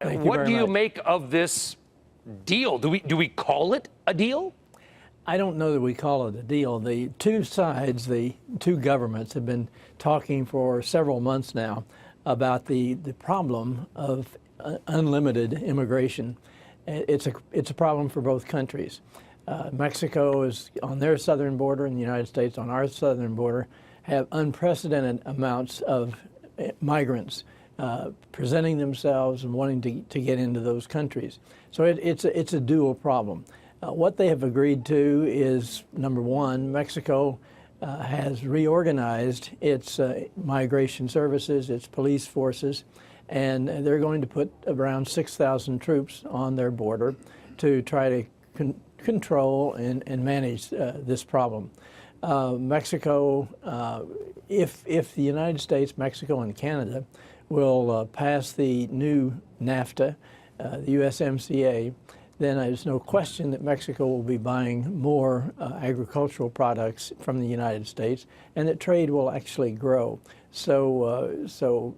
What do you make of this deal? Do we call it a deal? I don't know that we call it a deal. The two sides, the two governments, have been talking for several months now about the problem of unlimited immigration. It's a problem for both countries. Mexico is on their southern border, and the United States on our southern border have unprecedented amounts of migrants presenting themselves and wanting to get into those countries. So it's a dual problem. What they have agreed to is, number one, Mexico has reorganized its migration services, its police forces, and they're going to put around 6,000 troops on their border to try to control and manage this problem. Mexico, if the United States, Mexico, and Canada will pass the new NAFTA, the USMCA, then there's no question that Mexico will be buying more agricultural products from the United States, and that trade will actually grow. So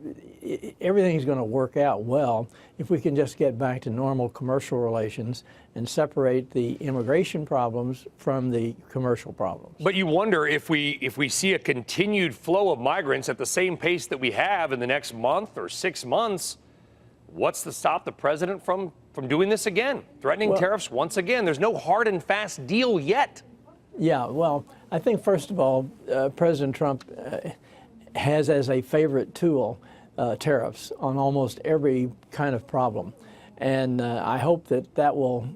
everything's going to work out well if we can just get back to normal commercial relations and separate the immigration problems from the commercial problems. But you wonder if we see a continued flow of migrants at the same pace that we have in the next month or 6 months, what's to stop the president from doing this again, threatening tariffs once again? There's no hard and fast deal yet. Yeah, well, I think, first of all, President Trump has as a favorite tool tariffs on almost every kind of problem. And I hope that will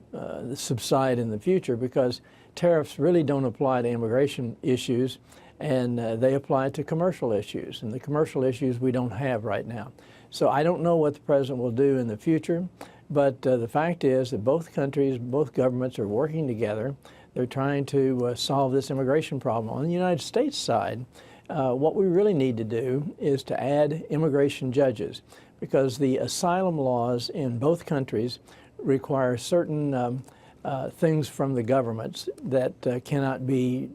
subside in the future, because tariffs really don't apply to immigration issues, and they apply to commercial issues. And the commercial issues we don't have right now. So I don't know what the president will do in the future, but the fact is that both countries, both governments are working together. They're trying to solve this immigration problem. On the United States side, what we really need to do is to add immigration judges, because the asylum laws in both countries require certain things from the governments that cannot be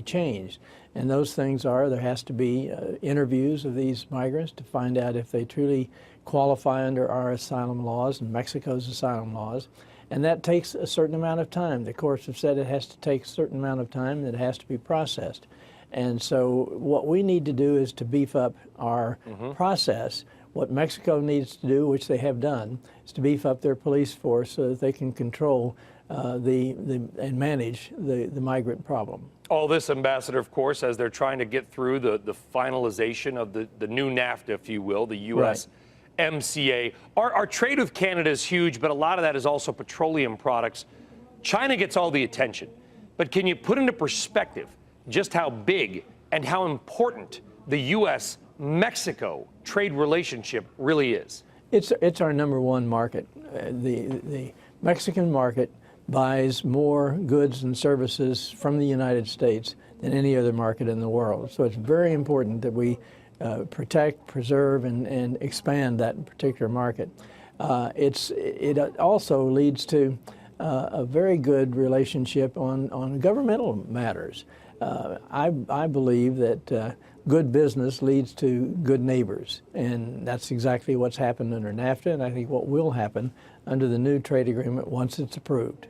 changed. And those things are, there has to be interviews of these migrants to find out if they truly qualify under our asylum laws and Mexico's asylum laws. And that takes a certain amount of time. The courts have said it has to take a certain amount of time, that it has to be processed. And so what we need to do is to beef up our process. What Mexico needs to do, which they have done, is to beef up their police force so that they can control and manage the migrant problem. All this, Ambassador, of course, as they're trying to get through the finalization of the new NAFTA, if you will, the U.S. MCA. Our trade with Canada is huge, but a lot of that is also petroleum products. China gets all the attention. But can you put into perspective just how big and how important the U.S.-Mexico trade relationship really is? It's our number one market. The Mexican market buys more goods and services from the United States than any other market in the world. So it's very important that we protect, preserve, and expand that particular market. It also leads to a very good relationship on governmental matters. I believe that good business leads to good neighbors, and that's exactly what's happened under NAFTA, and I think what will happen under the new trade agreement once it's approved.